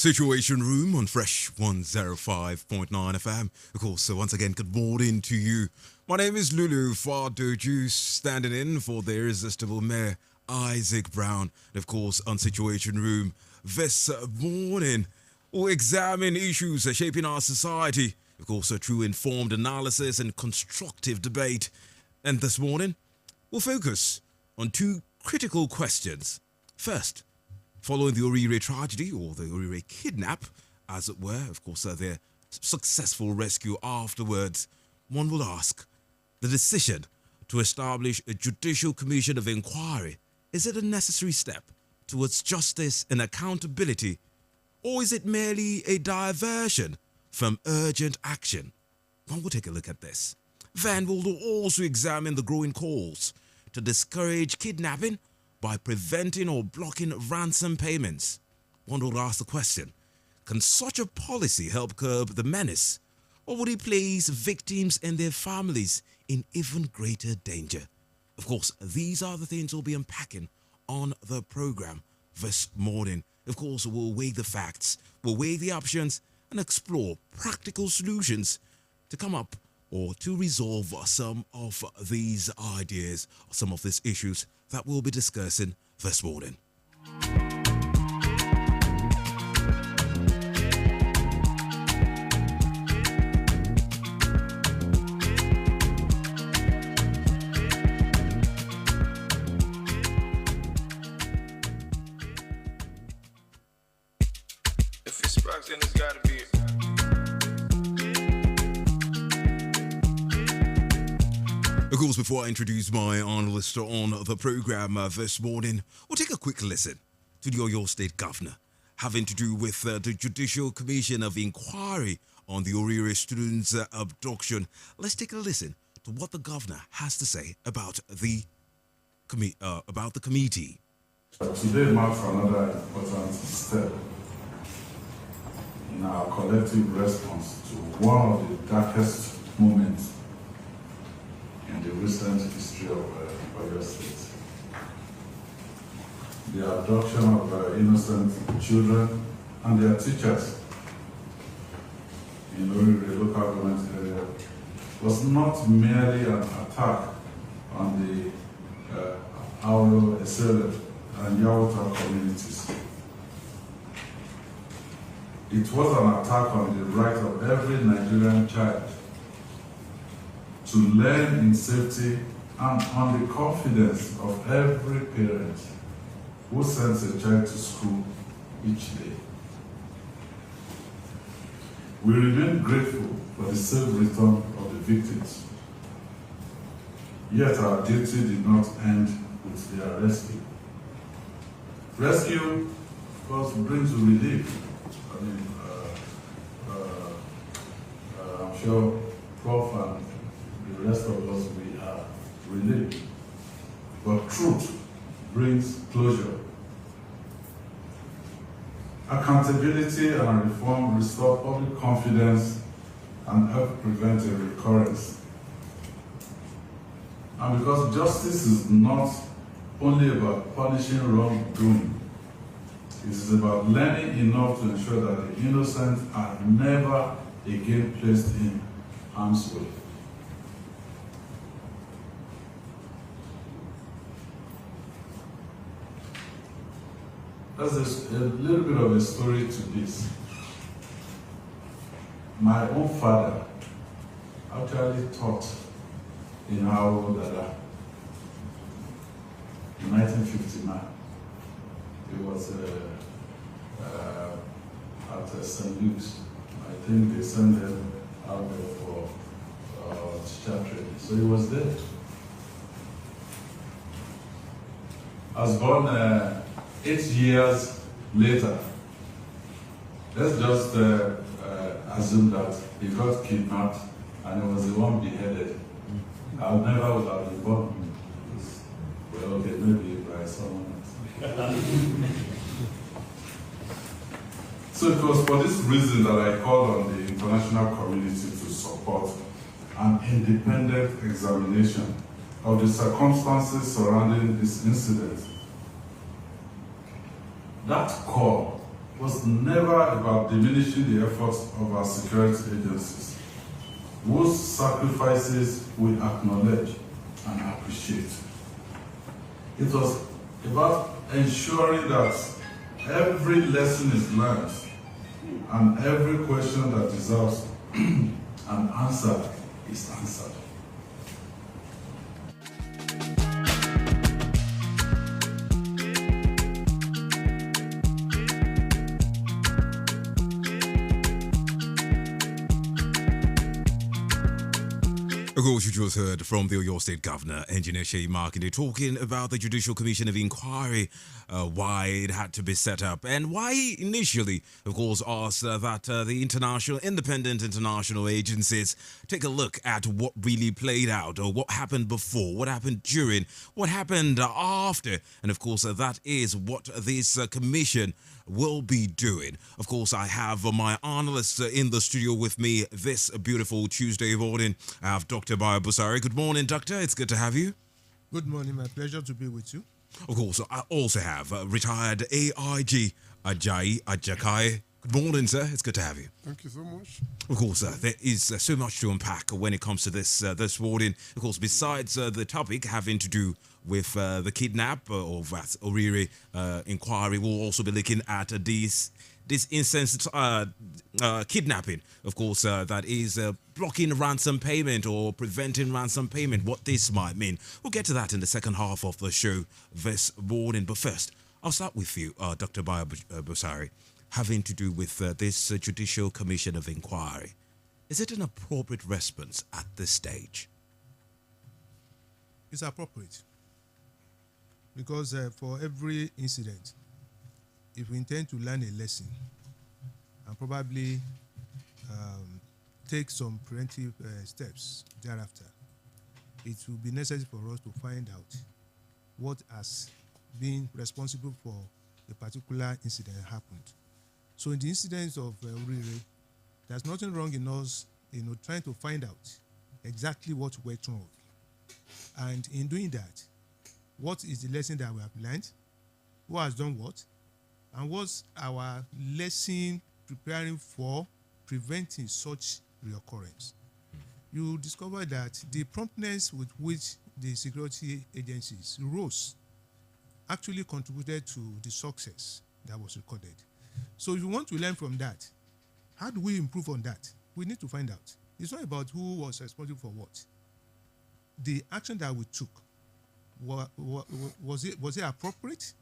Situation Room on Fresh 105.9 FM. Of course, so once again, good morning to you. My name is Lulu Fadoju, standing in for the irresistible Mayor Isaac Brown. And of course, on Situation Room this morning, we'll examine issues shaping our society. Of course, through informed analysis and constructive debate. And this morning, we'll focus on two critical questions. First, following the Orire tragedy, or the Orire kidnap, as it were, of course, their successful rescue afterwards, one will ask, the decision to establish a judicial commission of inquiry, is it a necessary step towards justice and accountability, or is it merely a diversion from urgent action? One will take a look at this. Then we'll also examine the growing calls to discourage kidnapping by preventing or blocking ransom payments. One would ask the question, can such a policy help curb the menace, or would it place victims and their families in even greater danger? Of course, these are the things we'll be unpacking on the program this morning. Of course, we'll weigh the facts, we'll weigh the options, and explore practical solutions to come up or to resolve some of these ideas, some of these issues that we'll be discussing this morning. If it's sparks, then it's gotta be it. Of course, before I introduce my analyst on the program this morning, we'll take a quick listen to the Oyo State Governor, having to do with the Judicial Commission of Inquiry on the Orire students' abduction. Let's take a listen to what the governor has to say about the committee. Today marks another important step in our collective response to one of the darkest moments in the recent history of Oyo State. The abduction of innocent children and their teachers in Orire local government area was not merely an attack on the Auro, Esele, and Yawuta communities. It was an attack on the right of every Nigerian child to learn in safety and on the confidence of every parent who sends a child to school each day. We remain grateful for the safe return of the victims. Yet our duty did not end with their rescue. Rescue, of course, brings relief. I mean, I'm sure Prof and the rest of us, we are relieved. But truth brings closure. Accountability and reform restore public confidence and help prevent a recurrence. And because justice is not only about punishing wrongdoing, it is about learning enough to ensure that the innocent are never again placed in harm's way. There's a little bit of a story to this. My own father actually taught in Auro Dada in 1959. It was at St. Luke's. I think they sent him out there for teacher training. So he was there. I was born 8 years later. Let's just assume that he got kidnapped and he was the one beheaded. I never would have been born. Well, okay, maybe by someone else. So it was for this reason that I called on the international community to support an independent examination of the circumstances surrounding this incident. That call was never about diminishing the efforts of our security agencies, whose sacrifices we acknowledge and appreciate. It was about ensuring that every lesson is learned and every question that deserves an answer is answered. Of course, you just heard from the Oyo State Governor, Engineer Seyi Makinde, talking about the Judicial Commission of Inquiry, why it had to be set up, and why he initially, of course, asked that the independent international agencies take a look at what really played out, or what happened before, what happened during, what happened after, and of course, that is what this commission will be doing. Of course, I have my analysts in the studio with me this beautiful Tuesday morning. I have Dr. Bayo Busari. Good morning, Doctor. It's good to have you. Good morning. My pleasure to be with you. Of course, I also have retired AIG Ajayi Ajakai. Good morning, sir. It's good to have you. Thank you so much. Of course, there is so much to unpack when it comes to this morning. Of course, besides the topic having to do with the kidnap or that Orire inquiry, we'll also be looking at this instance kidnapping. Of course, that is blocking ransom payment or preventing ransom payment. What this might mean. We'll get to that in the second half of the show this morning. But first, I'll start with you, Dr. Bayo Busari, having to do with this Judicial Commission of Inquiry. Is it an appropriate response at this stage? It's appropriate because for every incident, if we intend to learn a lesson and probably take some preventive steps thereafter, it will be necessary for us to find out what has been responsible for a particular incident happened. So in the incidents of Orire, there's nothing wrong in us, trying to find out exactly what went wrong. And in doing that, what is the lesson that we have learned? Who has done what? And what's our lesson preparing for preventing such reoccurrence? You discover that the promptness with which the security agencies rose actually contributed to the success that was recorded. So if you want to learn from that, how do we improve on that? We need to find out. It's not about who was responsible for what. The action that we took, was it appropriate?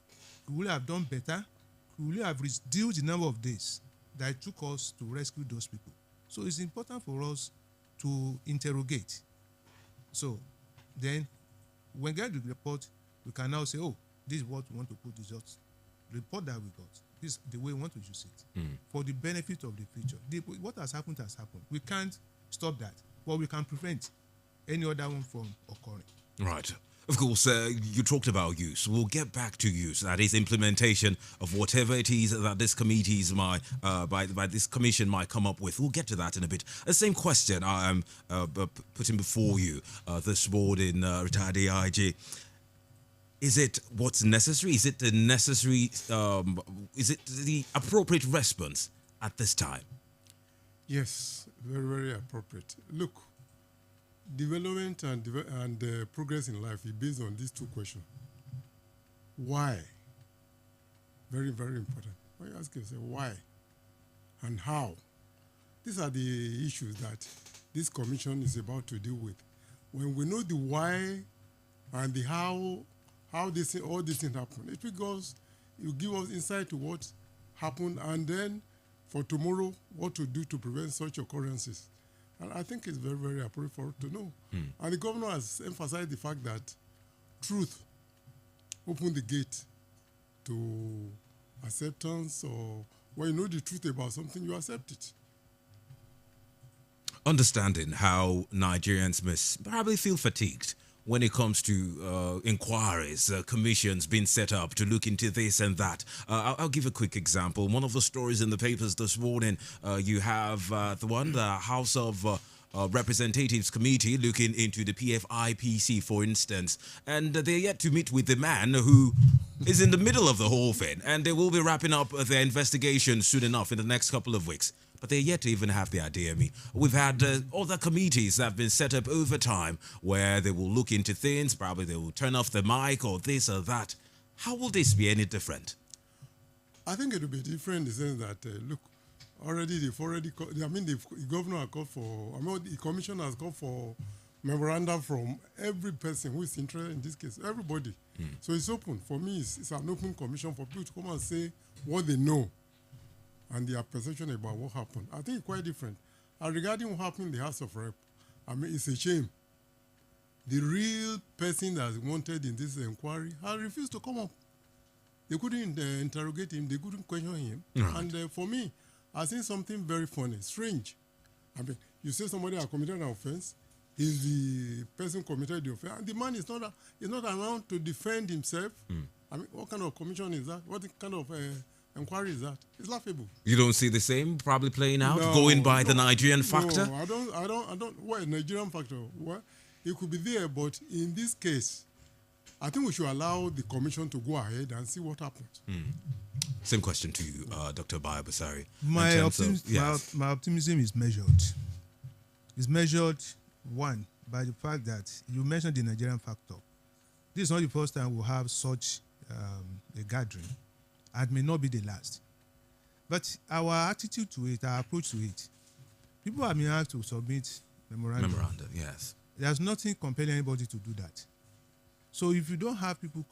Could we have done better? Could we have reduced the number of days that it took us to rescue those people? So it's important for us to interrogate. So then, when we get the report, we can now say, oh, this is what we want to put results. The report that we got, this is the way we want to use it for the benefit of the future. What has happened has happened. We can't stop that, but we can prevent any other one from occurring. Right. Of course, you talked about use. We'll get back to use. That is implementation of whatever it is that this committees might, by this commission might come up with. We'll get to that in a bit. The same question I am putting before you this morning, retired AIG. Is it what's necessary? Is it the necessary? Is it the appropriate response at this time? Yes, very, very appropriate. Look, development and progress in life is based on these two questions. Why? Very, very important. When you ask yourself why and how, these are the issues that this commission is about to deal with. When we know the why and the how all these things happen, it will give us insight to what happened, and then for tomorrow, what to do to prevent such occurrences. And I think it's very, very appropriate for us to know. And the governor has emphasized the fact that truth opens the gate to acceptance, or when you know the truth about something, you accept it. Understanding how Nigerians must probably feel fatigued when it comes to inquiries, commissions being set up to look into this and that. I'll give a quick example. One of the stories in the papers this morning, you have the House of Representatives Committee looking into the PFIPC, for instance, and they're yet to meet with the man who is in the middle of the whole thing, and they will be wrapping up their investigation soon enough in the next couple of weeks. But they're yet to even have the idea. I mean, we've had other committees that have been set up over time where they will look into things. Probably they will turn off the mic or this or that. How will this be any different? I think it will be different in the sense that, look, already the governor has called for, the commission has called for memorandum from every person who is interested in this case, everybody. So it's open. For me, it's an open commission for people to come and say what they know and their perception about what happened. I think it's quite different. And regarding what happened in the House of Rep, it's a shame. The real person that's wanted in this inquiry has refused to come up. They couldn't interrogate him. They couldn't question him. Right. And for me, I think something very funny, strange. You say somebody has committed an offense, he's the person committed the offense, and the man is not around to defend himself. What kind of commission is that? What kind of inquiry is that? It's laughable. You don't see the same probably playing out, going by the Nigerian factor? No, I don't. What Nigerian factor? What? It could be there, but in this case, I think we should allow the commission to go ahead and see what happens. Same question to you, Dr. Bayabasari. My optimism is measured. It's measured, one, by the fact that you mentioned the Nigerian factor. This is not the first time we'll have such a gathering, and may not be the last. But our attitude to it, our approach to it, people have been asked to submit memorandum. Yes. There's nothing compelling anybody to do that. So if you don't have people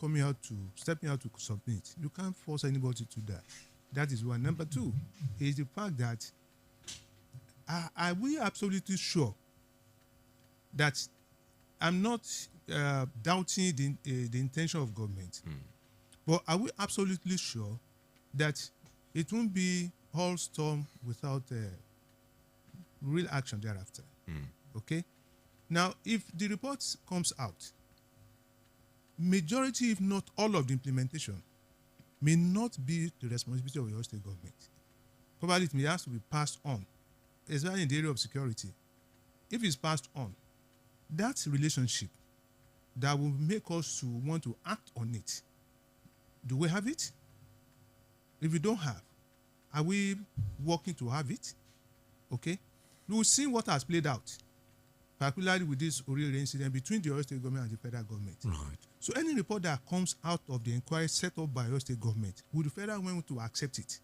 stepping out to submit, you can't force anybody to do that. That is one. Number two is the fact that are we absolutely sure that I'm not doubting the intention of government, but are we absolutely sure that it won't be all storm without real action thereafter? Okay? Now, if the report comes out, majority, if not all of the implementation, may not be the responsibility of your state government. Probably it may have to be passed on, especially in the area of security. If it's passed on, that relationship that will make us to want to act on it, do we have it? If we don't have, are we working to have it? Okay? We will see what has played out, particularly with this Oriole incident between the Oyo State government and the federal government. Right. So any report that comes out of the inquiry set up by Oyo State government, would the federal government to accept it?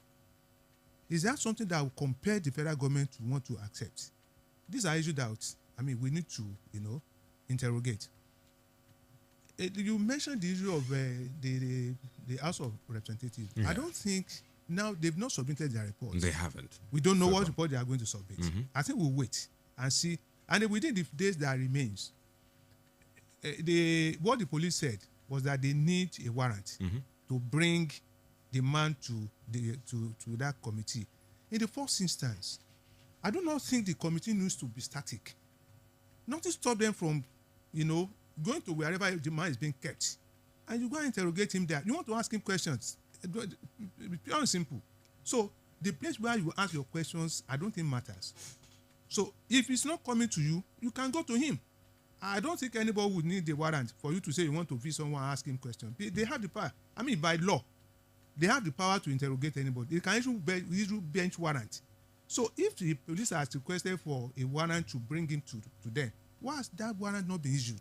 Is that something that will compel the federal government to want to accept? These are issues that we need to interrogate. You mentioned the issue of the House of Representatives. Yeah. I don't think now they've not submitted their report. They haven't. We don't know what report they are going to submit. I think we'll wait and see. And within the days that remains, what the police said was that they need a warrant to bring the man to that committee. In the first instance, I do not think the committee needs to be static. Not to stop them from, going to wherever the man is being kept. And you go and interrogate him there. You want to ask him questions. Pure and simple. So the place where you ask your questions, I don't think matters. So if it's not coming to you, you can go to him. I don't think anybody would need the warrant for you to say you want to visit someone and ask him questions. They have the power. By law, they have the power to interrogate anybody. They can issue bench warrant. So if the police has requested for a warrant to bring him to them, why has that warrant not been issued?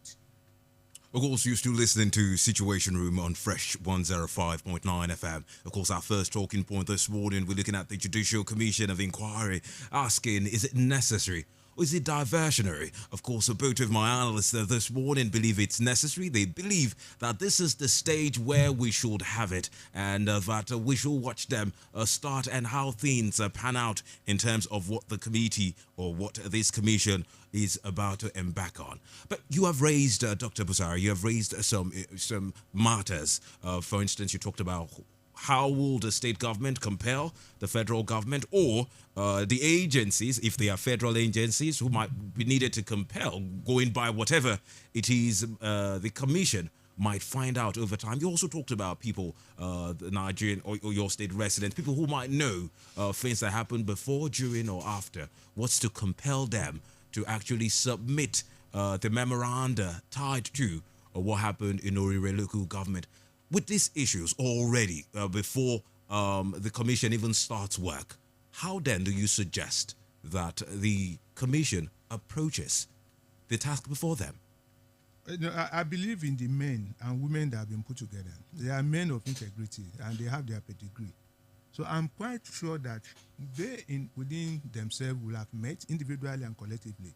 Of course, you're still listening to Situation Room on Fresh 105.9 FM. Of course, our first talking point this morning, we're looking at the Judicial Commission of Inquiry, asking, is it necessary or is it diversionary? Of course, both of my analysts this morning believe it's necessary. They believe that this is the stage where we should have it, and that we should watch them start and how things pan out in terms of what the committee or what this commission is about to embark on. But you have raised, Dr. Busari, you have raised some matters. For instance, you talked about how will the state government compel the federal government or the agencies, if they are federal agencies, who might be needed to compel, going by whatever it is the commission might find out over time. You also talked about people, the Nigerian or your state residents, people who might know things that happened before, during, or after. What's to compel them to actually submit the memoranda tied to what happened in Oriole local government? with these issues already before the commission even starts work, how then do you suggest that the commission approaches the task before them? I believe in the men and women that have been put together. They are men of integrity and they have their pedigree. So I'm quite sure that they within themselves will have met individually and collectively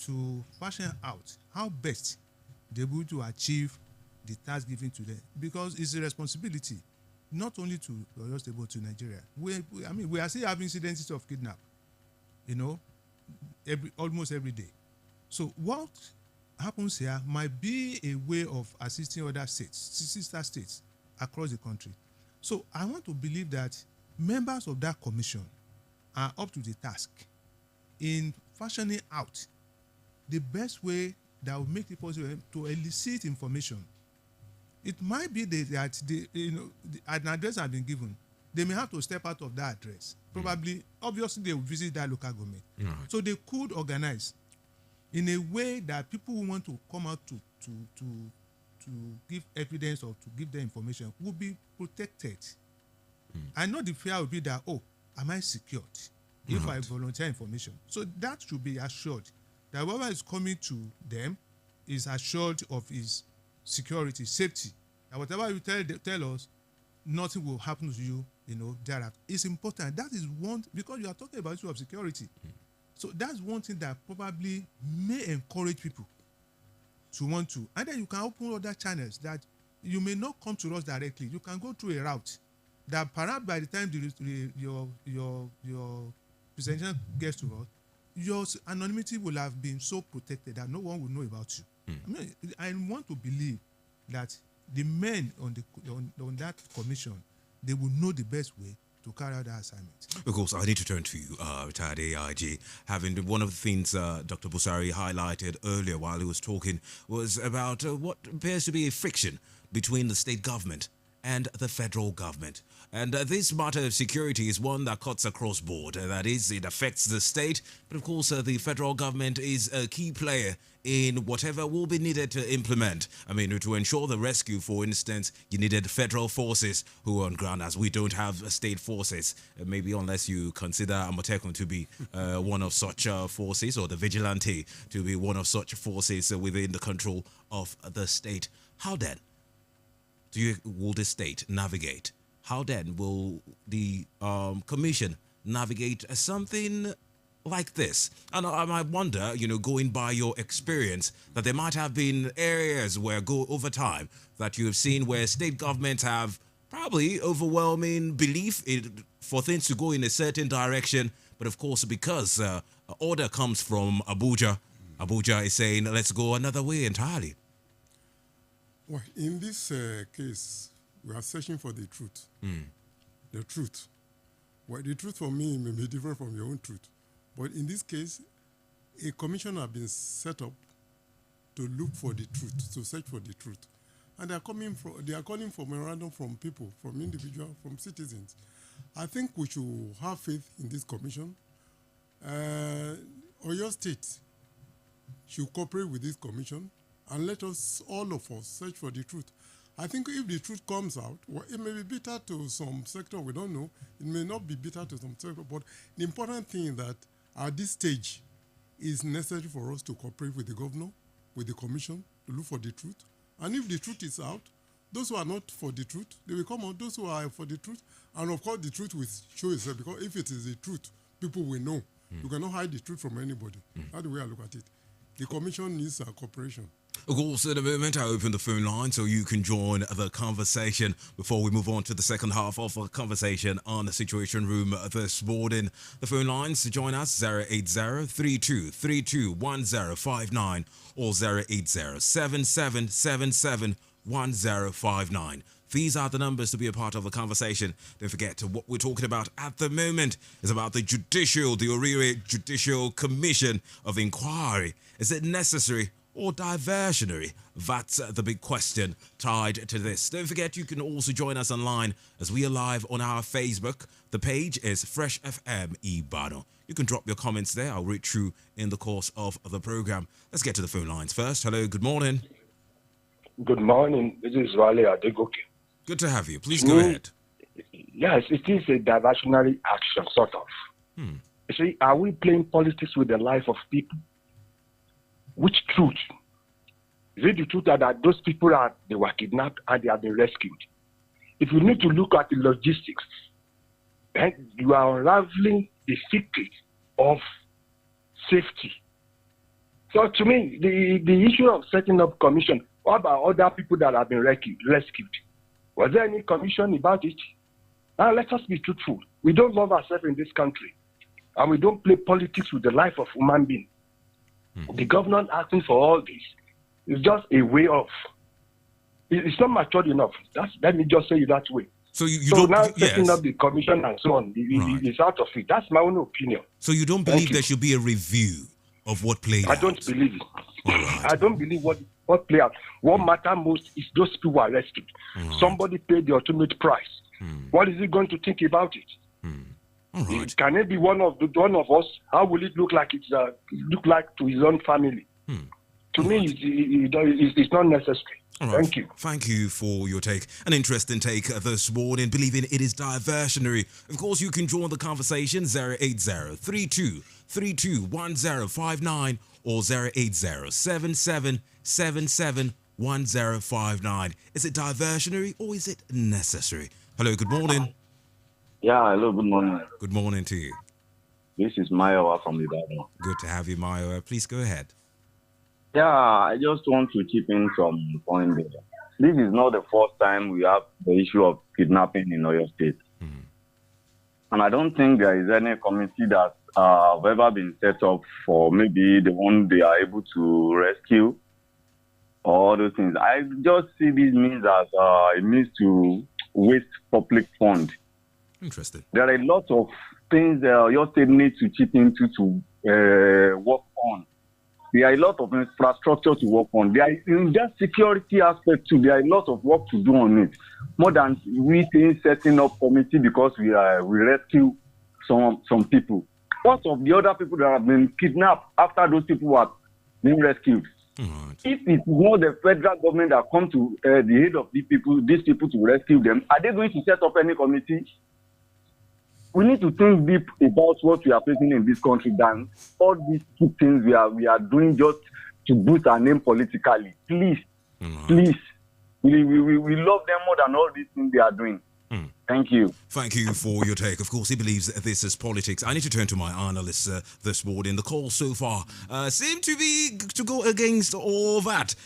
to fashion out how best they're able to achieve the task given to them, because it's a responsibility not only to Oyo State but to Nigeria. We are still having incidences of kidnap, almost every day. So what happens here might be a way of assisting other states, sister states across the country. So I want to believe that members of that commission are up to the task in fashioning out the best way that will make it possible to elicit information. It might be that an address has been given. They may have to step out of that address. Probably, obviously, they will visit that local government. Right. So they could organize in a way that people who want to come out to give evidence or to give them information will be protected. I know the fear will be that, am I secured if I volunteer information? So that should be assured that whoever is coming to them is assured of his security, safety. And whatever you tell us, nothing will happen to you, thereafter. It's important. That is one, because you are talking about issue of security. So that's one thing that probably may encourage people to want to. And then you can open other channels that you may not come to us directly. You can go through a route that perhaps by the time your presentation gets to us, your anonymity will have been so protected that no one will know about you. I want to believe that the men on that commission, they will know the best way to carry out that assignment. Of course, I need to turn to you, retired AIG. Having one of the things Dr. Busari highlighted earlier while he was talking was about what appears to be a friction between the state government and the federal government. And this matter of security is one that cuts across board. That is, it affects the state, but of course the federal government is a key player in whatever will be needed to implement. To ensure the rescue, for instance, you needed federal forces who are on ground, as we don't have state forces, maybe unless you consider Amotekun to be one of such forces, or the vigilante to be one of such forces within the control of the state. How then will the state navigate? How then will the commission navigate something like this? And I might wonder, going by your experience, that there might have been areas where over time that you have seen where state governments have probably overwhelming belief for things to go in a certain direction. But of course, because order comes from Abuja, Abuja is saying, let's go another way entirely. Well, in this case, we are searching for the truth. The truth. Well, the truth for me may be different from your own truth. But in this case, a commission has been set up to look for the truth, to search for the truth. And they are calling for memorandum from people, from individuals, from citizens. I think we should have faith in this commission. Oyo State should cooperate with this commission and let us, all of us, search for the truth. I think if the truth comes out, well, it may be bitter to some sector, we don't know. It may not be bitter to some sector, but the important thing is that at this stage, it's necessary for us to cooperate with the governor, with the commission, to look for the truth. And if the truth is out, those who are not for the truth, they will come out. Those who are for the truth, and of course the truth will show itself, because if it is the truth, people will know. You cannot hide the truth from anybody. That's the way I look at it. The commission needs our cooperation. Of course, at the moment, I open the phone line so you can join the conversation before we move on to the second half of our conversation on the Situation Room this morning. The phone lines to join us, 080-3232-1059 or 080-7777-1059. These are the numbers to be a part of the conversation. Don't forget, what we're talking about at the moment is about the Orire Judicial Commission of Inquiry. Is it necessary or diversionary? That's the big question tied to this. Don't forget, you can also join us online as we are live on our Facebook. The page is Fresh FM Ibadan. You can drop your comments there. I'll read through in the course of the program. Let's get to the phone lines first. Hello, good morning. Good morning. This is Wale Adegoke. Good to have you. Please To go me, ahead. Yes, it is a diversionary action, sort of. You see, are we playing politics with the life of people? Which truth? Is it the truth that those people they were kidnapped and they have been rescued? If you need to look at the logistics, then you are unraveling the secret of safety. So to me, the issue of setting up commission, what about other people that have been rescued? Was there any commission about it? Now let us be truthful. We don't love ourselves in this country, and we don't play politics with the life of human being. The government asking for all this is just a way of. It's not matured enough. Let me just say it that way. So you So don't. now Yes. setting up the commission and so on, Right. it's out of it. That's my own opinion. So you don't Thank believe you. there should be a review of what played I out? don't believe it. All right. I don't believe what play out. What matter most is those people were rescued. Somebody paid the ultimate price. What is he going to think about it? All right. Can it be one of us? How will it look like? Look like to his own family? To me, it's not necessary. All right. Thank you. Thank you for your take. An interesting take this morning, believing it is diversionary. Of course, you can join the conversation 080-3232-1059 or 080-7777-1059. Is it diversionary or is it necessary? Hello, good morning. Yeah, hello, good morning. Good morning to you. This is Mayowa from Ibadan. Good to have you, Mayo. Please go ahead. Yeah, I just want to chip in some point there. This is not the first time we have the issue of kidnapping in Oyo State. And I don't think there is any committee that have ever been set up for maybe the one they are able to rescue or all those things. I just see this means as it means to waste public funds. Interesting. There are a lot of things that your state needs to chip into to work on. There are a lot of infrastructure to work on. There are, in that security aspect too, there are a lot of work to do on it. More than we think setting up committee because we rescue some people. What of the other people that have been kidnapped after those people have been rescued? Right. If it's not the federal government that come to the aid of these people to rescue them, are they going to set up any committee? We need to think deep about what we are facing in this country than all these two things we are doing just to boost our name politically. Please, please. We love them more than all these things they are doing. Thank you. Thank you for your take. Of course, he believes that this is politics. I need to turn to my analysts this morning. The calls so far seem to go against all that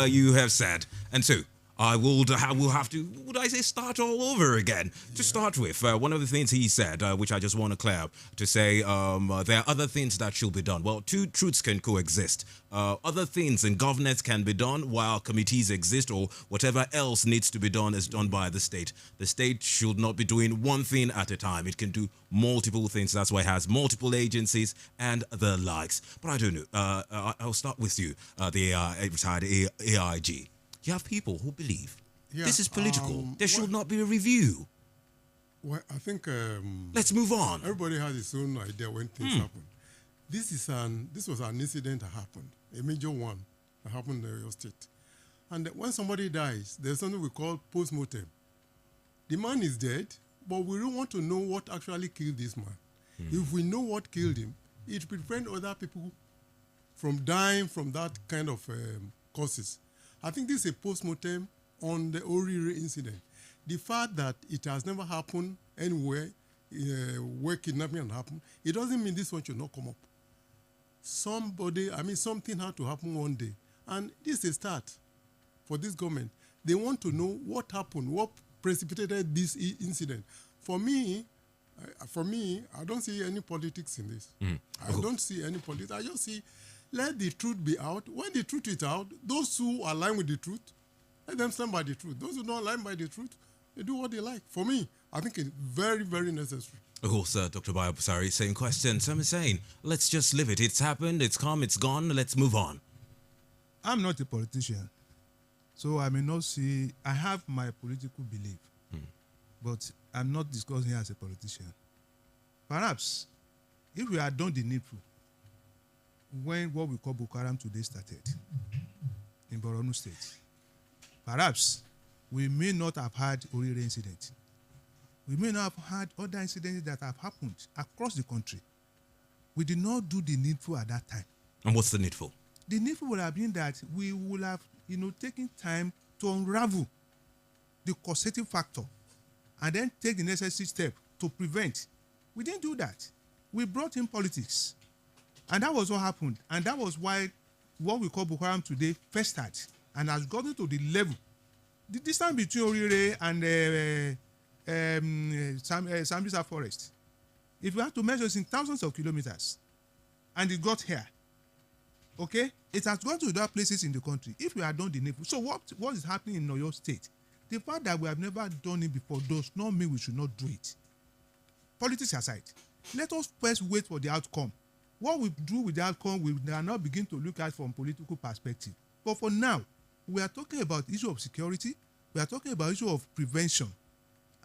you have said. And so, I will have to, would I say, start all over again? To start with, one of the things he said, which I just want to clear up, to say there are other things that should be done. Well, two truths can coexist. Other things in governance can be done while committees exist, or whatever else needs to be done is done by the state. The state should not be doing one thing at a time. It can do multiple things. That's why it has multiple agencies and the likes. But I don't know. I'll start with you, the retired AIG. You have people who believe this is political. There should not be a review. Well, I think Let's move on. everybody has his own idea when things happen. This was an incident that happened, a major one that happened in your state. And when somebody dies, there's something we call post-mortem. The man is dead, but we don't want to know what actually killed this man. If we know what killed him, it will prevent other people from dying from that kind of causes. I think this is a post-mortem on the Orire incident. The fact that it has never happened anywhere where kidnapping had happened, it doesn't mean this one should not come up. Something had to happen one day. And this is a start for this government. They want to know what happened, what precipitated this incident. For me, I don't see any politics in this. I don't see any politics. I just see, let the truth be out. When the truth is out, those who align with the truth, let them stand by the truth. Those who don't align by the truth, they do what they like. For me, I think it's very, very necessary. Of course, Dr. Bayabusari, same question. Some are saying, let's just live it. It's happened, it's come, it's gone, let's move on. I'm not a politician, so I may not see. I have my political belief, but I'm not discussing as a politician. Perhaps, if we had done the needful, when what we call Boko Haram today started in Borno State, perhaps we may not have had Orire incident. We may not have had other incidents that have happened across the country. We did not do the needful at that time. And what's the needful? The needful would have been that we would have, taken time to unravel the causative factor and then take the necessary step to prevent. We didn't do that. We brought in politics. And that was what happened. And that was why what we call Boko Haram today festered and has gotten to the level. The distance between Orire and Sambisa Forest, if we have to measure, it's in thousands of kilometers. And it got here. Okay? It has gone to other places in the country. If we had done the needful. So what is happening in Oyo State? The fact that we have never done it before does not mean we should not do it. Politics aside, let us first wait for the outcome. What we do with the outcome, we are now begin to look at from political perspective. But for now, we are talking about the issue of security. We are talking about the issue of prevention.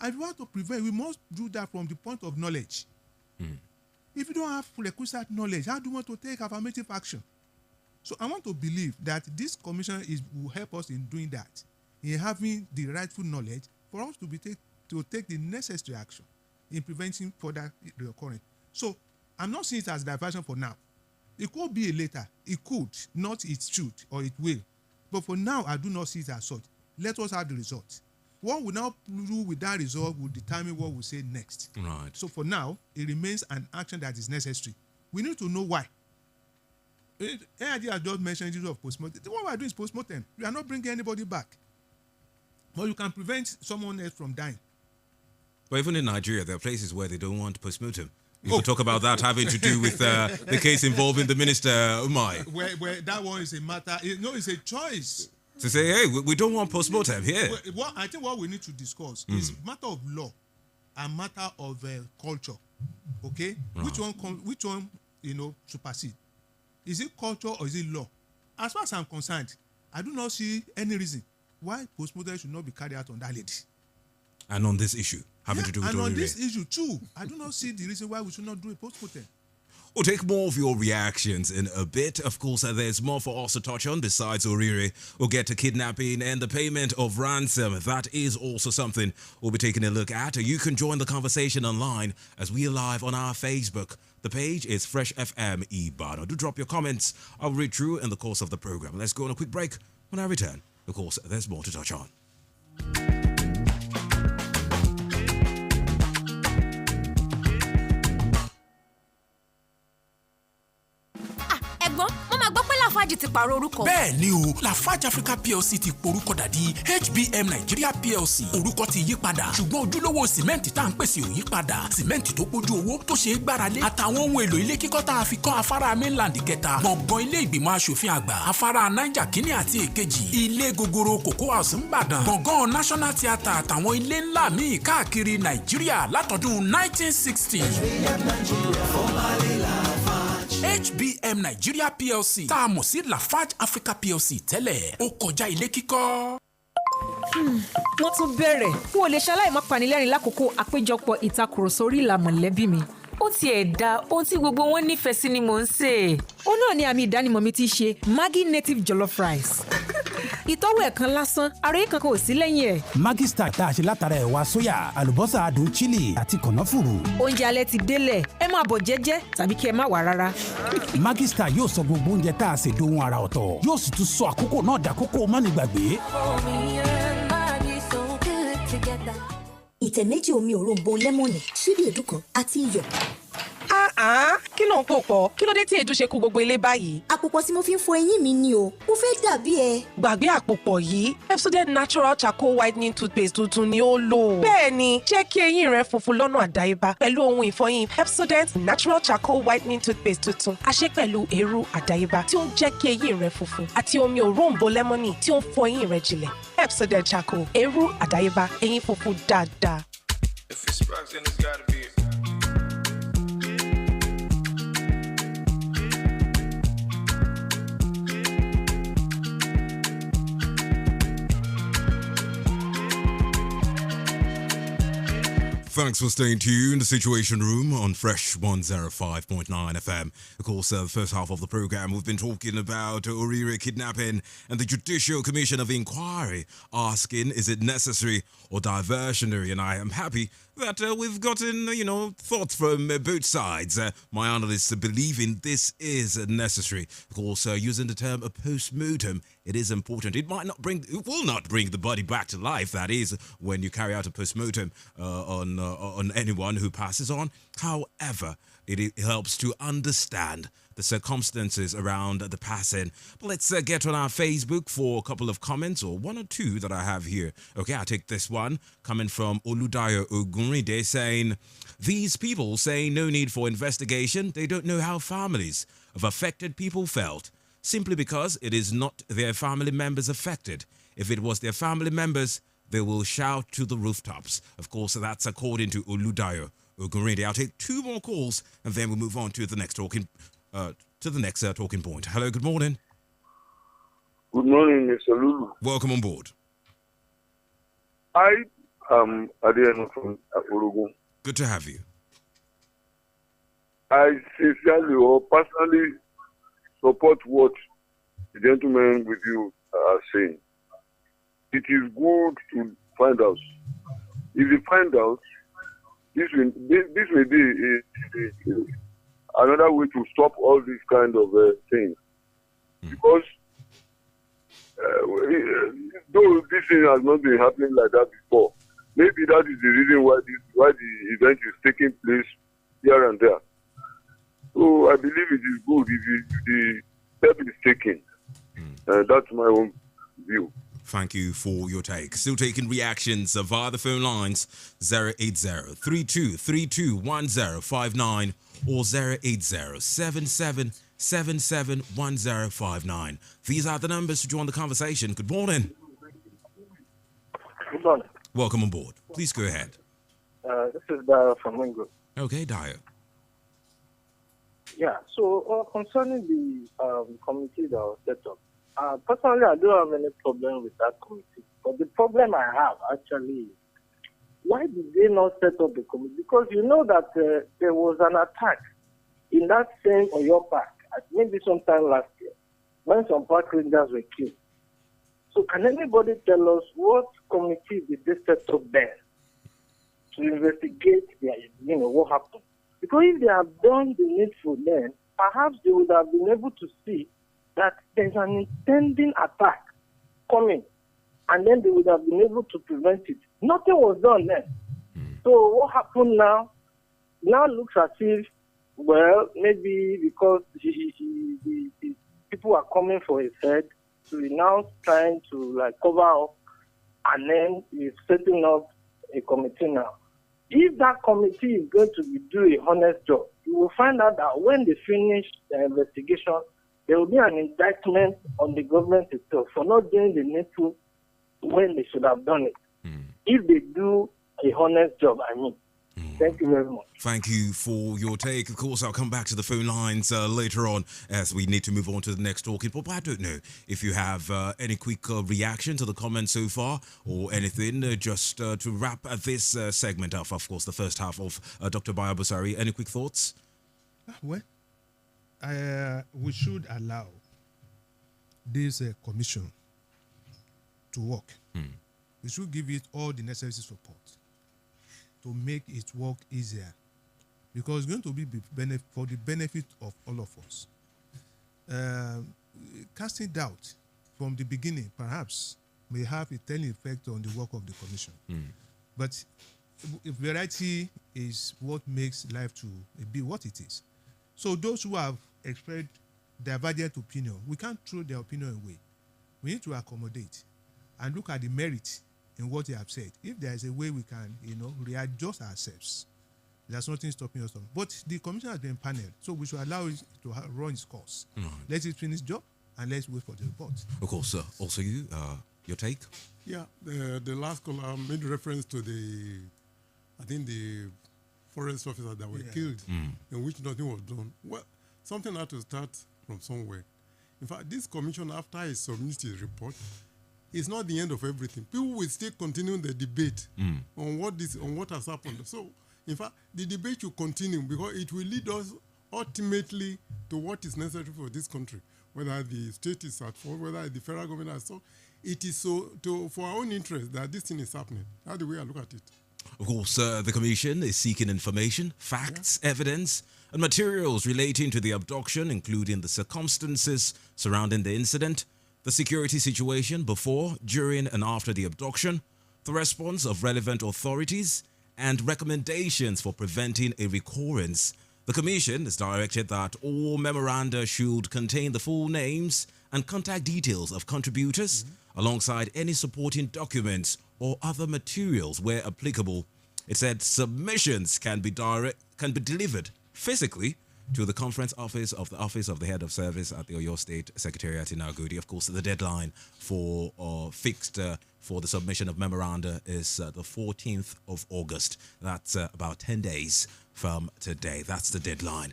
And if we want to prevent, we must do that from the point of knowledge. If you don't have requisite knowledge, how do you want to take affirmative action? So I want to believe that this commission will help us in doing that, in having the rightful knowledge for us to take the necessary action in preventing further reoccurrence. So I'm not seeing it as diversion for now. It could be a later. It could, not it should or it will. But for now, I do not see it as such. Let us have the result. What we now do with that result will determine what we say next. Right. So for now, it remains an action that is necessary. We need to know why. AIG has just mentioned the issue of postmortem. What we are doing is postmortem. We are not bringing anybody back. But you can prevent someone else from dying. But even in Nigeria, there are places where they don't want postmortem. You could talk about that having to do with the case involving the minister, Umai. Where that one is a matter, it's a choice. To say, hey, we don't want postmortem here. I think what we need to discuss is matter of law and matter of culture. Okay? Right. Which one, supersede? Is it culture or is it law? As far as I'm concerned, I do not see any reason why postmortem should not be carried out on that lady. And on this issue, having to do with and on Orire. this issue too, I do not see the reason why we should not do a postmortem. We'll take more of your reactions in a bit. Of course, there's more for us to touch on besides Orire. We'll get to kidnapping and the payment of ransom. That is also something we'll be taking a look at. You can join the conversation online as we are live on our Facebook. The page is Fresh FM Ibadan. Do drop your comments. I'll read through in the course of the program. Let's go on a quick break. When I return, of course, there's more to touch on. Lafarge ti pààrọ̀ orúkọ. Bẹ́ẹ̀ ni o, Lafarge Africa PLC ti porúkọ dàdí HBM Nigeria PLC. Orúkọ ti yí padà, ṣùgbọ́n ojúlówó sìmẹ́ǹtì tá à ń pèsè ò yí padà. Sìmẹ́ǹtì tó pójú owó tó ṣe é gbáralé àtàwọn ohun èlò ilé kíkọ́ tá a fi kọ́ afárá mainland kẹta. Gbọ̀ngàn ilé ìgbìmọ̀ aṣòfin àgbà, afárá Niger kínní àti èkejì. Ilé gogoro Cocoa House ńbàdàn. Gbọ̀ngàn National Theatre àtàwọn ilé ńlá míì káàkiri Nàìjíríà látọdún 1960. HBM Nigeria PLC tá a mọ̀ sí Lafarge Africa PLC tẹ́lẹ̀ ó kọjá ilé kíkọ́. Wọ́n tún bẹ̀rẹ̀ kó o lè ṣaláì má panilẹ́rìn lákòókò àpéjọpọ̀ ìtakùrọ̀sọ orí ìlà mọ̀lẹ́bí mi. Ó tiẹ̀ da ohun tí gbogbo wọn nífẹ̀ẹ́ sí ni mò ń sè. Ó náà ni àmì ìdánimọ̀ mi ti ṣe Maggi native jollof rice. Ìtọ́wò ẹ̀ kan lásán, àròyé kankan ò sí lẹ́yìn ẹ̀. Maggi Star tá a ṣe látara ẹ̀wà sóyà, àlùbọ́sà adùn chili àti kànáfùrù. Oúnjẹ alẹ́ ti délẹ̀, ẹ máa bọ̀ jẹ́jẹ́ tàbí kí ẹ má wá rárá. Maggi Star yóò sọ gbogbo oúnjẹ tá a ṣe dohun àrà ọ̀tọ̀. Yóò sì tún sọ àkókò náà dàkókò mánigbàgbé. Ìtẹ̀ méjì omi òróǹbó lẹ́mọ̀nì, ṣíbí èédú kan àti iyọ̀. Kí ló ń pò pọ̀? Kí ló dé tí èédú ṣe kó gbogbo ilé báyìí? Àpòpọ̀ tí mo fi ń fọ eyín mi ni o, mo fẹ́ dàbí ẹ. Gbàgbé àpòpọ̀ yìí, Pepsodent Natural Charcoal Whitening Toothpaste tuntun ni ó lò. Bẹ́ẹ̀ni, jẹ́ kí eyín rẹ funfun lọ́nà àdáyébá pẹ̀lú ohun ìfọyín Pepsodent Natural Charcoal Whitening Toothpaste tuntun. A ṣe pẹ̀lú eérú àdáyébá tí ó ń jẹ́ kí eyín rẹ funfun àti omi òróǹbó lẹ́mọ́nì tí ó ń fọ eyín rẹ jinlẹ̀. Pepsodent Charcoal, eérú àdáyébá, eyín funfun dáadáa. If it's sparks, then it's gotta be it. Thanks for staying tuned. The Situation Room on Fresh 105.9 FM. Of course, the first half of the program, we've been talking about Orire kidnapping and the Judicial Commission of Inquiry asking, is it necessary or diversionary? And I am happy that we've gotten, thoughts from both sides. My analysts believing this is necessary. Of course, using the term a post-mortem, it is important. It will not bring the body back to life. That is, when you carry out a post-mortem on anyone who passes on. However, it helps to understand the circumstances around the passing. Let's get on our Facebook for a couple of comments, or one or two that I have here. Okay, I'll take this one coming from Oludayo Ogunride, saying, these people saying no need for investigation, they don't know how families of affected people felt, simply because it is not their family members affected. If it was their family members, they will shout to the rooftops. Of course, that's according to Oludayo Ogunride. I'll take two more calls and then we'll move on to the next talking point. Hello, good morning. Good morning, Mr. Lulu. Welcome on board. I am Adriano from Urugu. Good to have you. I sincerely or personally support what the gentlemen with you are saying. It is good to find out. If you find out, this may be another way to stop all these kind of things. Because though this thing has not been happening like that before, maybe that is the reason why the event is taking place here and there. So I believe it is good if the step is taken. That's my own view. Thank you for your take. Still taking reactions via the phone lines 080-3232-1059 or 080-7777-1059. These are the numbers to join the conversation. Good morning. Good morning. Welcome on board. Please go ahead. This is Dio from Wingo. Okay, Dio. Yeah, so concerning the committee that was set up, personally, I don't have any problem with that committee. But the problem I have actually is, why did they not set up the committee? Because you know that there was an attack in that same Oyo Park, maybe sometime last year, when some park rangers were killed. So can anybody tell us what committee did they set up there to investigate what happened? Because if they have done the needful then, perhaps they would have been able to see that there's an impending attack coming, and then they would have been able to prevent it. Nothing was done then. So what happened now? Now looks as if, well, maybe because the people are coming for his head, so he's now trying to cover up, and then he's setting up a committee now. If that committee is going to do a honest job, you will find out that when they finish the investigation, there will be an indictment on the government itself for not doing the needful when they should have done it. If they do a honest job, I mean. Thank you very much. Thank you for your take. Of course, I'll come back to the phone lines later on as we need to move on to the next talking. But I don't know if you have any quick reaction to the comments so far or anything just to wrap this segment up. Of course, the first half of Dr. Bayabusari. Any quick thoughts? Well, we should allow this commission to work. We should give it all the necessary support to make it work easier, because it's going to be for the benefit of all of us. Casting doubt from the beginning perhaps may have a telling effect on the work of the commission. But if variety is what makes life to be what it is. So those who have expressed divergent opinion, we can't throw their opinion away. We need to accommodate and look at the merit in what they have said. If there is a way we can, readjust ourselves, there's nothing stopping us. But the commission has been paneled, so we should allow it to run its course. Let it finish job, and let's wait for the report. Of course, also your take? Yeah, the last caller made reference to the forest officers that were killed, in which nothing was done. Well, something had to start from somewhere. In fact, this commission, after it submits its report, it's not the end of everything. People will still continue the debate on what has happened. So, in fact, the debate will continue because it will lead us ultimately to what is necessary for this country, whether the state is at fault, whether the federal government is so. It is for our own interest that this thing is happening. That's the way I look at it. Of course, the Commission is seeking information, facts, evidence, and materials relating to the abduction, including the circumstances surrounding the incident, the security situation before, during, and after the abduction, the response of relevant authorities, and recommendations for preventing a recurrence. The Commission has directed that all memoranda should contain the full names and contact details of contributors, alongside any supporting documents or other materials where applicable. It said submissions can be delivered physically to the conference office of the head of service at the Oyo State Secretariat in Agodi. Of course, the deadline for fixed for the submission of memoranda is the 14th of August. That's about 10 days from today. That's the deadline.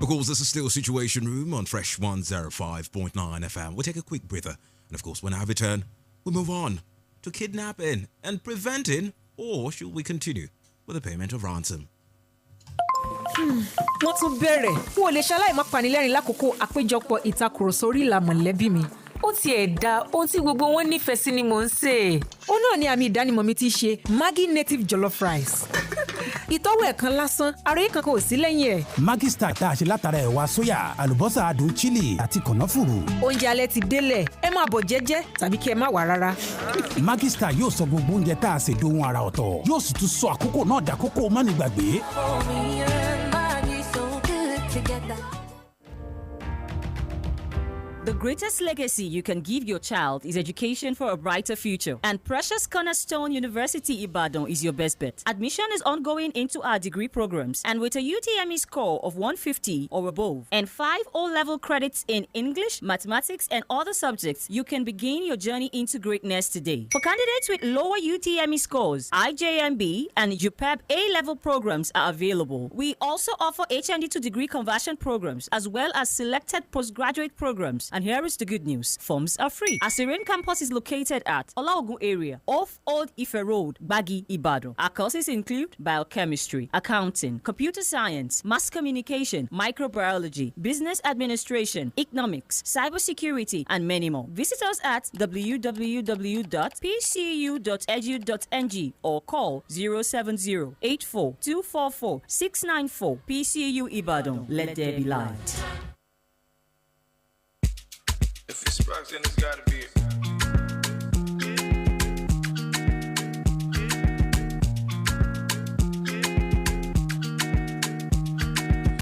Of course, this is still Situation Room on Fresh 105.9 FM. We'll take a quick breather. And of course, when I return, we'll move on to kidnapping and preventing, or should we continue with the payment of ransom? Wọ́n tún bẹ̀rẹ̀. N ò lè ṣaláì má panilẹ́rìn lákòókò àpéjọpọ̀ ìtakùrọ̀sọ orí ìlà mọ̀lẹ́bí mi. Ó tiẹ̀ da ohun tí gbogbo wọn nífẹ̀ẹ́ sí ni mò ń sè. Ó náà ni àmì ìdánimọ̀ mi ti ṣe Maggi native jollof rice. Ìtọ́wò ẹ̀kan lásán, ara yìí kankan ò sí lẹ́yìn ẹ̀. Maggi Star tá a ṣe látara ẹ̀wà sóyà, àlùbọ́sà adùn chili àti kànáfùrù. Oúnjẹ alẹ́ ti délẹ̀, ẹ máa bọ̀ jẹ́jẹ́ tàbí kí ẹ má wá rárá. Maggi Star yóò sọ gbogbo oúnjẹ tá a ṣe dohun ara ọ̀tọ̀. Yóò sì tún sọ àkókò náà dàkókò mánigbàgbé. The greatest legacy you can give your child is education for a brighter future. And Precious Cornerstone University Ibadan is your best bet. Admission is ongoing into our degree programs. And with a UTME score of 150 or above and 5 O-level credits in English, mathematics, and other subjects, you can begin your journey into greatness today. For candidates with lower UTME scores, IJMB and UPEB A-level programs are available. We also offer HND to degree conversion programs as well as selected postgraduate programs. And here is the good news. Forms are free. Our Serene campus is located at Olaogun area off Old Ife Road, Gbagi, Ibadan. Our courses include biochemistry, accounting, computer science, mass communication, microbiology, business administration, economics, cybersecurity, and many more. Visit us at www.pcu.edu.ng or call 070-84-244-694. PCU Ibadan. Let there be light. If it's Sparks, then it's gotta be it.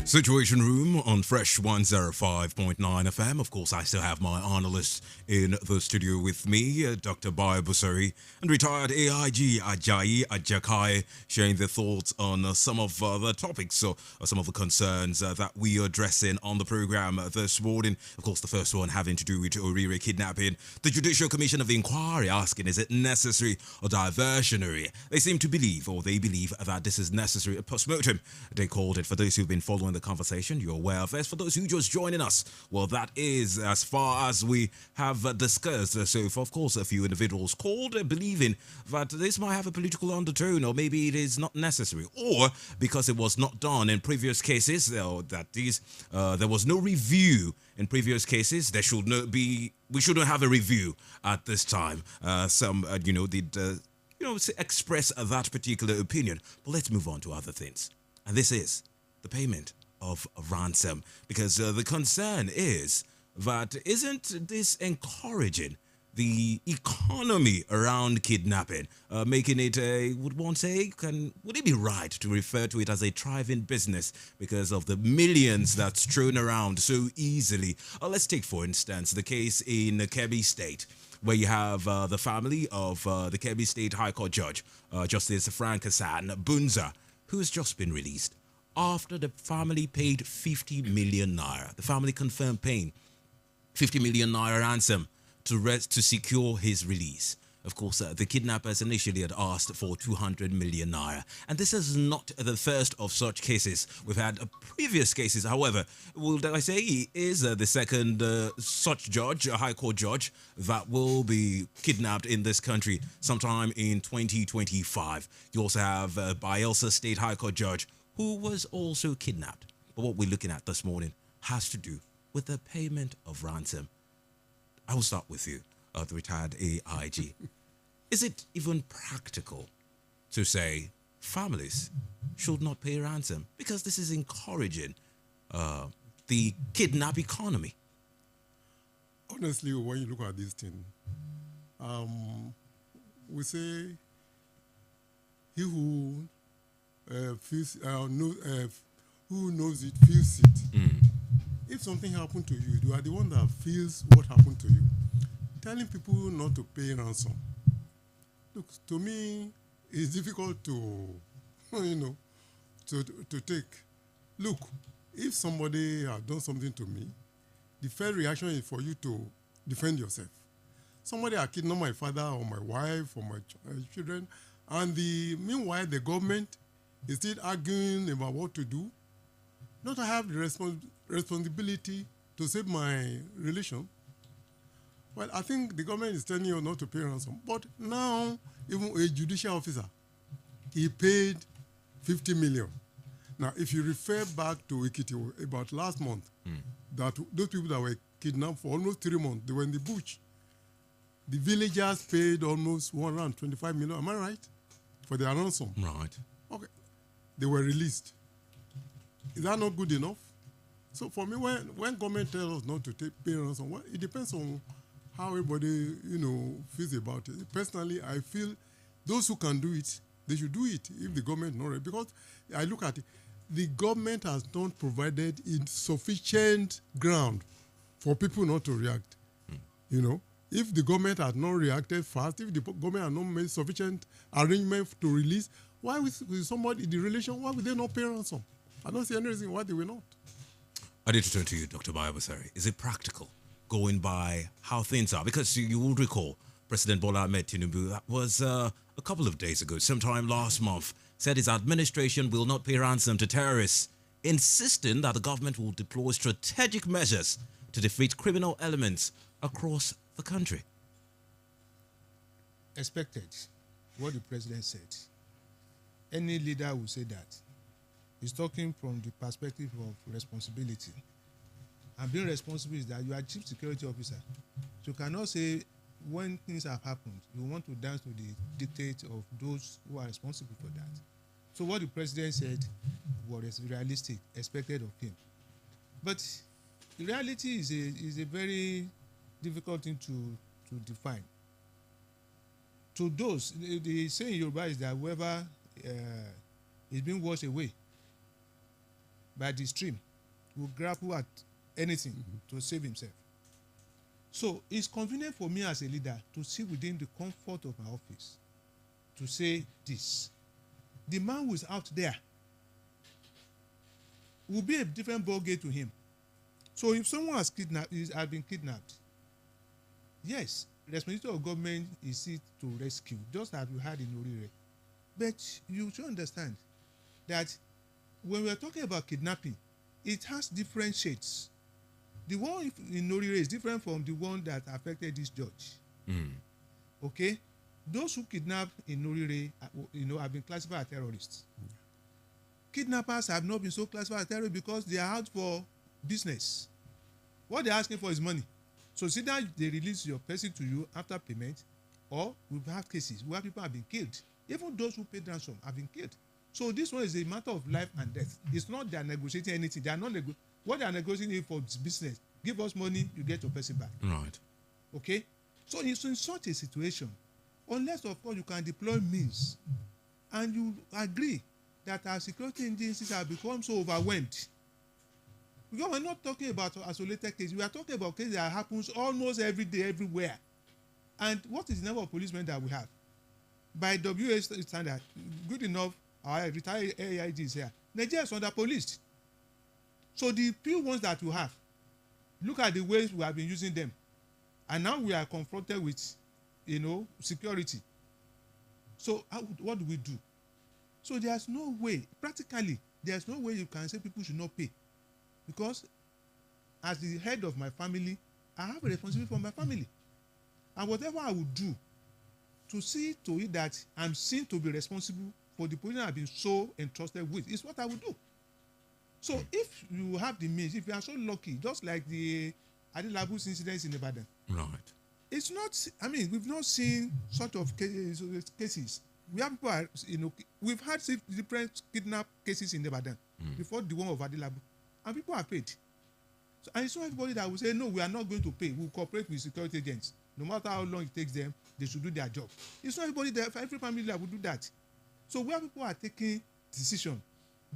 Situation Room on Fresh 105.9 FM. Of course, I still have my analyst in the studio with me, Dr. Bayo Busari, and retired AIG Ajayi Ajakai, sharing their thoughts on some of the topics or some of the concerns that we are addressing on the program this morning. Of course, the first one having to do with Orire kidnapping. The Judicial Commission of Inquiry asking, is it necessary or diversionary? They seem to believe, or they believe, that this is necessary. Postmortem, they called it. For those who've been following the conversation, you're aware of this. For those who just joining us, well, that is as far as we have discussed so far. Of course, a few individuals called believing that this might have a political undertone, or maybe it is not necessary, or because it was not done in previous cases, or that there was no review in previous cases. There should not be. We shouldn't have a review at this time. Some did express that particular opinion. But let's move on to other things, and this is the payment of ransom, because the concern is that isn't this encouraging the economy around kidnapping, making it would it be right to refer to it as a thriving business because of the millions that's thrown around so easily? Let's take, for instance, the case in Kebbi State, where you have the family of the Kebbi State High Court Judge, Justice Frank Hassan Bunza, who has just been released after the family paid 50 million naira. The family confirmed paying 50 million naira ransom to secure his release. Of course, the kidnappers initially had asked for 200 million naira. And this is not the first of such cases. We've had previous cases. However, will I say he is the second such judge, a high court judge, that will be kidnapped in this country sometime in 2025. You also have Bayelsa State High Court judge who was also kidnapped. But what we're looking at this morning has to do with the payment of ransom. I will start with you, the retired AIG. Is it even practical to say families should not pay ransom? Because this is encouraging the kidnap economy. Honestly, when you look at this thing, we say he who feels, who knows it feels it. If something happened to you, you are the one that feels what happened to you. Telling people not to pay ransom. Look, to me, it's difficult to, to take. Look, if somebody has done something to me, the fair reaction is for you to defend yourself. Somebody has kidnapped my father or my wife or my children, and meanwhile the government is still arguing about what to do. Don't I have the responsibility to save my relation? Well, I think the government is telling you not to pay ransom. But now, even a judicial officer, he paid 50 million. Now, if you refer back to Ekiti about last month, that those people that were kidnapped for almost 3 months, they were in the bush. The villagers paid almost 125 million. Am I right? For their ransom. Right. Okay. They were released. Is that not good enough? So for me, when government tells us not to pay ransom, well, it depends on how everybody, feels about it. Personally, I feel those who can do it, they should do it if the government not ready. Because I look at it, the government has not provided sufficient ground for people not to react. If the government has not reacted fast, if the government has not made sufficient arrangement to release, why with somebody in the relation, why would they not pay ransom? I don't see any reason why they will not. I need to turn to you, Dr. Bayabasari. Is it practical going by how things are? Because you will recall President Bola Ahmed Tinubu, that was a couple of days ago, sometime last month, said his administration will not pay ransom to terrorists, insisting that the government will deploy strategic measures to defeat criminal elements across the country. Expected what the president said. Any leader will say that. He's talking from the perspective of responsibility. And being responsible is that you are chief security officer. So you cannot say when things have happened, you want to dance to the dictate of those who are responsible for that. So what the president said was realistic, expected of him. But the reality is a very difficult thing to define. To those, the saying in Yoruba is that whoever is being washed away by the stream will grapple at anything to save himself. So it's convenient for me as a leader to sit within the comfort of my office to say this. The man who is out there will be a different ballgame to him. So if someone has been kidnapped, yes, the responsibility of government is it to rescue, just as we had in Orire. But you should understand that when we are talking about kidnapping, it has different shades. The one in Orire is different from the one that affected this judge. Okay? Those who kidnap in Orire, have been classified as terrorists. Kidnappers have not been so classified as terrorists because they are out for business. What they're asking for is money. So see that they release your person to you after payment, or we've had cases where people have been killed. Even those who paid ransom have been killed. So this one is a matter of life and death. It's not they are negotiating anything. They are not what they are negotiating for business. Give us money, you get your person back. Right. Okay? So in such a situation, unless of course you can deploy means and you agree that our security agencies have become so overwhelmed. Because we're not talking about isolated cases. We are talking about cases that happens almost every day, everywhere. And what is the number of policemen that we have? By WA standard, good enough, our retired AIG is here. Nigeria is under-policed. So the few ones that we have, look at the ways we have been using them. And now we are confronted with security. So what do we do? So there's no way, practically, there's no way you can say people should not pay. Because as the head of my family, I have a responsibility for my family. And whatever I would do to see to it that I'm seen to be responsible for the position I've been so entrusted with is what I would do. So if you have the means, if you are so lucky, just like the Adilabus incidents in Ibadan. Right. It's not, we've not seen sort of cases. We have people, we've had different kidnap cases in Ibadan before the one of Adilabu. And people are paid. So, and it's not everybody that will say, no, we are not going to pay. We'll cooperate with security agents. No matter how long it takes them, they should do their job. It's not everybody that, every family that will do that. So where people are taking decision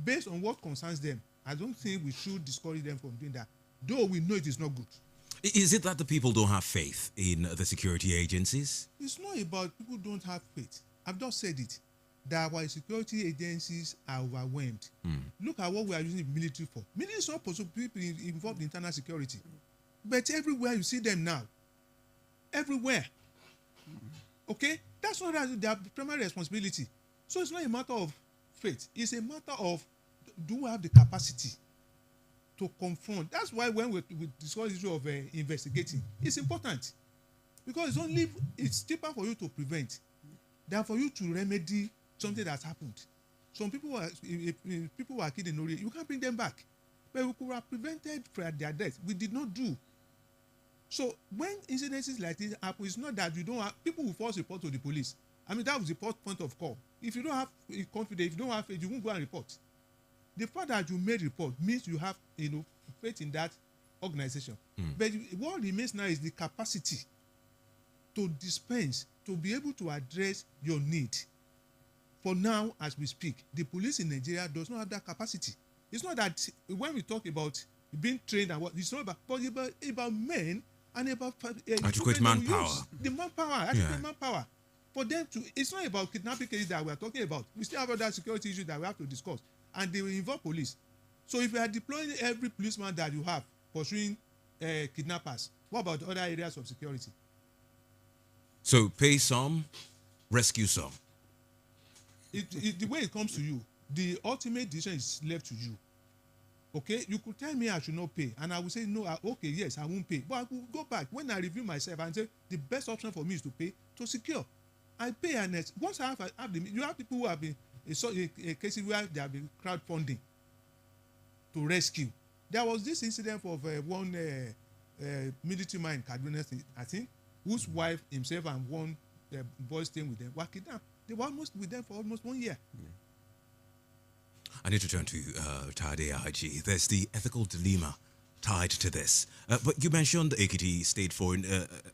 based on what concerns them, I don't think we should discourage them from doing that, though we know it is not good. Is it that the people don't have faith in the security agencies? It's not about people don't have faith. I've just said it, that our security agencies are overwhelmed. Look at what we are using the military for. Military is not supposed to be involved in internal security. But everywhere you see them now, everywhere. Okay? That's not their primary responsibility. So it's not a matter of faith. It's a matter of, do we have the capacity to confront? That's why when we discuss the issue of investigating, it's important. Because it's cheaper for you to prevent than for you to remedy something that's happened. Some people were killed in Ori, you can't bring them back. But we could have prevented their death. We did not do. So when incidences like this happen, it's not that you don't have, people will force report to the police. That was the point of call. If you don't have confidence, if you don't have faith, you won't go and report. The fact that you made report means you have faith in that organization. But what remains now is the capacity to dispense, to be able to address your need. For now, as we speak, the police in Nigeria does not have that capacity. It's not that when we talk about being trained and what, it's not about men and about adequate manpower. The manpower, manpower. For them to, it's not about kidnapping cases that we are talking about. We still have other security issues that we have to discuss, and they will involve police. So if you are deploying every policeman that you have pursuing kidnappers, what about other areas of security? So pay some, rescue some. The way it comes to you, the ultimate decision is left to you. Okay, you could tell me I should not pay, and I will say no. Okay, yes, I won't pay, but I will go back when I review myself and say the best option for me is to pay to secure. I pay, and once I have you have people who have been cases where they have been crowdfunding to rescue. There was this incident of one military man in Kaduna, I think, whose wife himself and one boy staying with them were kidnapped. They were almost with them for almost 1 year. I need to turn to retired AIG. There's the ethical dilemma tied to this. But you mentioned Ekiti State Foreign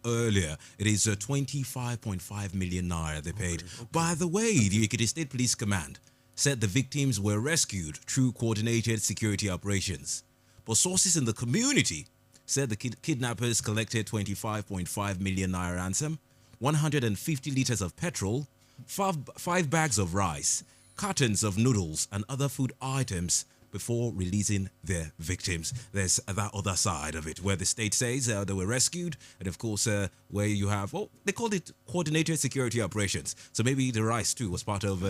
earlier. It is 25.5 million naira they paid. Okay. By the way, the Ekiti State Police Command said the victims were rescued through coordinated security operations. But sources in the community said the kidnappers collected 25.5 million naira ransom, 150 liters of petrol, 5 bags of rice, cartons of noodles and other food items before releasing their victims. There's that other side of it where the state says they were rescued, and of course where you have, they called it coordinated security operations. So maybe the rice too was part of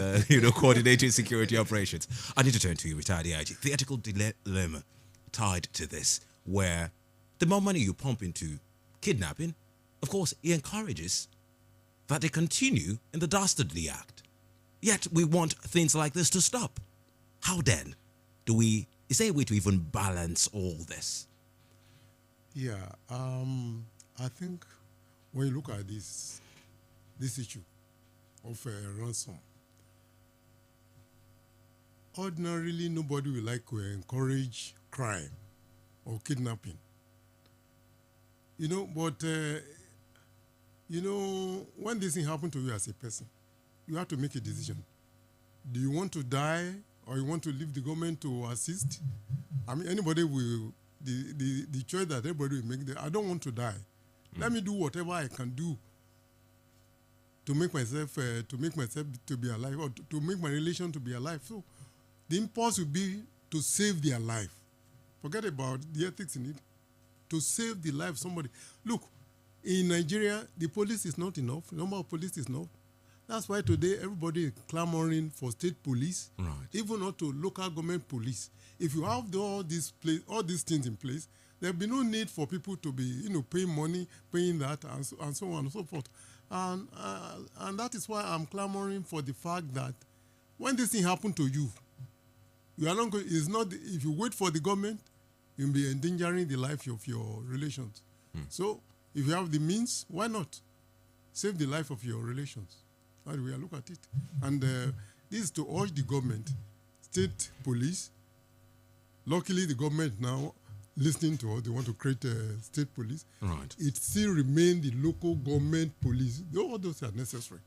coordinated security operations. I need to turn to you, retired AIG. The ethical dilemma tied to this, where the more money you pump into kidnapping, of course, it encourages that they continue in the dastardly act. Yet we want things like this to stop. How then is there a way to even balance all this? Yeah, I think when you look at this issue of ransom, ordinarily nobody will like to encourage crime or kidnapping. But when this thing happens to you as a person, you have to make a decision. Do you want to die, or you want to leave the government to assist? Anybody will, the choice that everybody will make, I don't want to die. Let me do whatever I can do to make myself to be alive, or to make my relation to be alive. So the impulse will be to save their life. Forget about the ethics in it. To save the life of somebody. Look, In Nigeria, the police is not enough. The number of police is not. That's why today everybody is clamoring for state police, even not to local government police. If you have all these things in place, there will be no need for people to be, paying money, paying that, and so on and so forth. And that is why I'm clamoring for the fact that when this thing happens to you, you are not going. It's not. If you wait for the government, you'll be endangering the life of your relations. So, if you have the means, why not save the life of your relations? That way I look at it. And this is to urge the government, state police. Luckily, the government now listening to us, they want to create a state police. Right. It still remains the local government police. All those are necessary.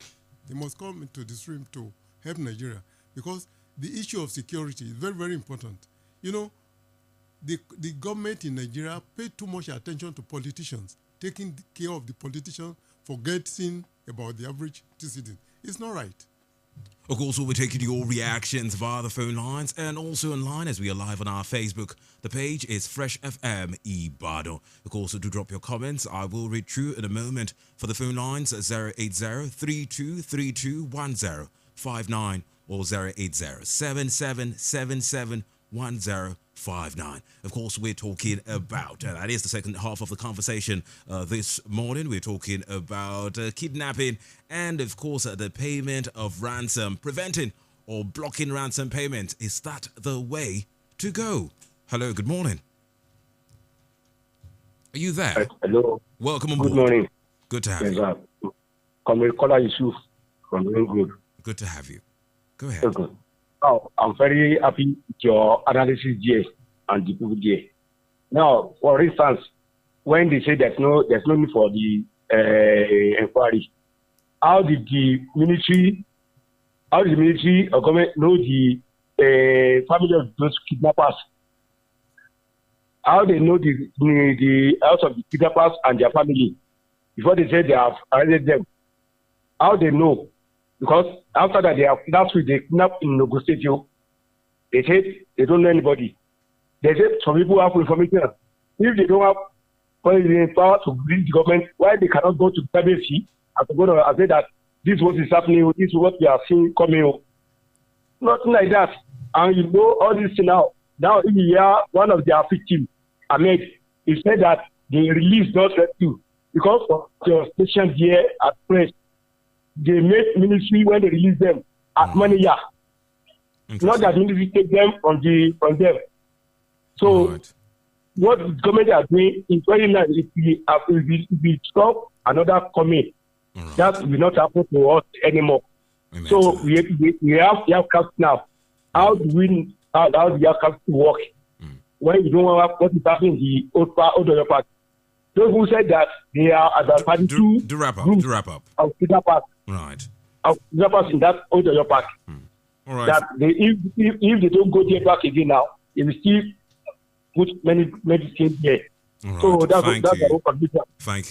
They must come into the stream to help Nigeria, because the issue of security is very, very important. The government in Nigeria paid too much attention to politicians, taking care of the politicians, forgetting about the average citizen. It's not right. Of course, we'll be taking your reactions via the phone lines and also online as we are live on our Facebook. The page is Fresh FM Ibadan. Of course, to drop your comments, I will read through in a moment. For the phone lines, 080-3232-1059 or 080-7777-1059. Of course, we're talking about, and that is the second half of the conversation this morning. We're talking about kidnapping and, of course, the payment of ransom. Preventing or blocking ransom payments. Is that the way to go? Hello, good morning. Are you there? Hello. Welcome on board. Good morning. Good to have you. Comrade Kola Yusuf from Good. Good to have you. Go ahead. Okay. Now, I'm very happy with your analysis here and the people here. Now, for instance, when they say there's no need for the inquiry, how did the military or government know the family of those kidnappers? How they know the house of the kidnappers and their family before they say they have arrested them? How they know? Because after that, last week they kidnapped in Nogo State. They said they don't know anybody. They said some people have information. If they don't have power to reach the government, why they cannot go to privacy and to go and say that this is what is happening, this is what we are seeing coming. Nothing like that. And all this now. Now, in the year, one of their victims, Ahmed, he said that they released those rescue because of the station here at press. They made ministry when they release them at manager. Not that ministry take them from them. So what the government are doing is very nice. If we stop another coming, that will not happen to us anymore. So we have caps now. How do we have caps to work when you don't have what is happening in the old part? Those who said that they are at the party to wrap up. Of kidnappers. Right. Of kidnappers in that old park. All right. That if they don't go there back again now, they will still put many things there. Right. So that's Thank the you. whole condition. Thank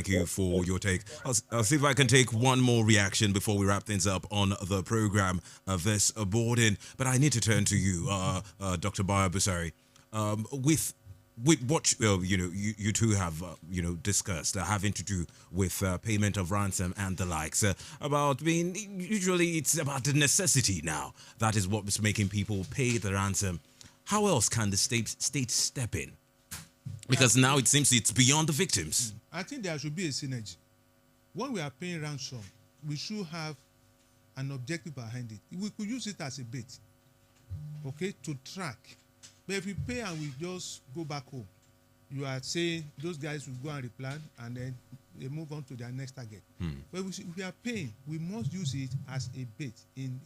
you for your take. I'll see if I can take one more reaction before we wrap things up on the program of this boarding. But I need to turn to you, Dr. Bayo Busari, with what you two have discussed having to do with payment of ransom and the likes, about being usually it's about the necessity now. That is what is making people pay the ransom. How else can the state step in? Because now it seems it's beyond the victims. I think there should be a synergy. When we are paying ransom, we should have an objective behind it. We could use it as a bait, okay, to track. But if we pay and we just go back home, you are saying those guys will go and replan and then they move on to their next target. But if we are paying, we must use it as a bait in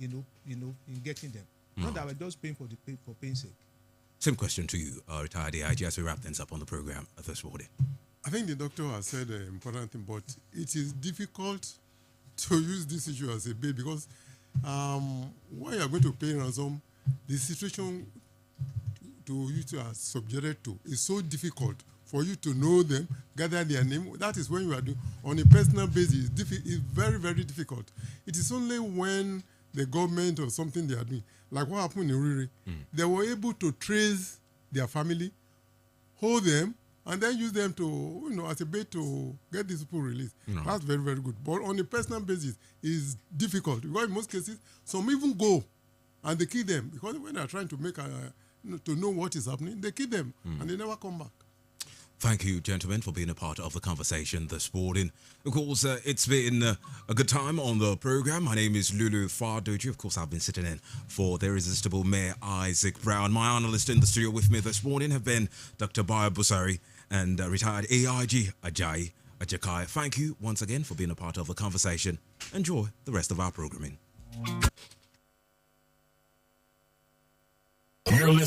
getting them. Not that we're just paying for paying sake. Same question to you, retired AIG, as we wrap things up on the program this morning. I think the doctor has said an important thing, but it is difficult to use this issue as a bait because when you are going to pay ransom, the situation to you are subjected to is so difficult for you to know them, gather their name. That is when you are doing on a personal basis. It's very, very difficult. It is only when the government or something they are doing, like what happened in Riri, they were able to trace their family, hold them, and then use them to, as a bait to get these people released. No. That's very, very good. But on a personal basis, it's difficult because in most cases, some even go and they kill them because when they're trying to make to know what is happening, they kill them and they never come back. Thank you, gentlemen, for being a part of the conversation this morning. Of course, it's been a good time on the program. My name is Lulu Fadoju. Of course, I've been sitting in for the irresistible Mayor Isaac Brown. My analyst in the studio with me this morning have been Dr. Bayo Busari and retired AIG Ajayi Ajakai. Thank you once again for being a part of the conversation. Enjoy the rest of our programming. You're listening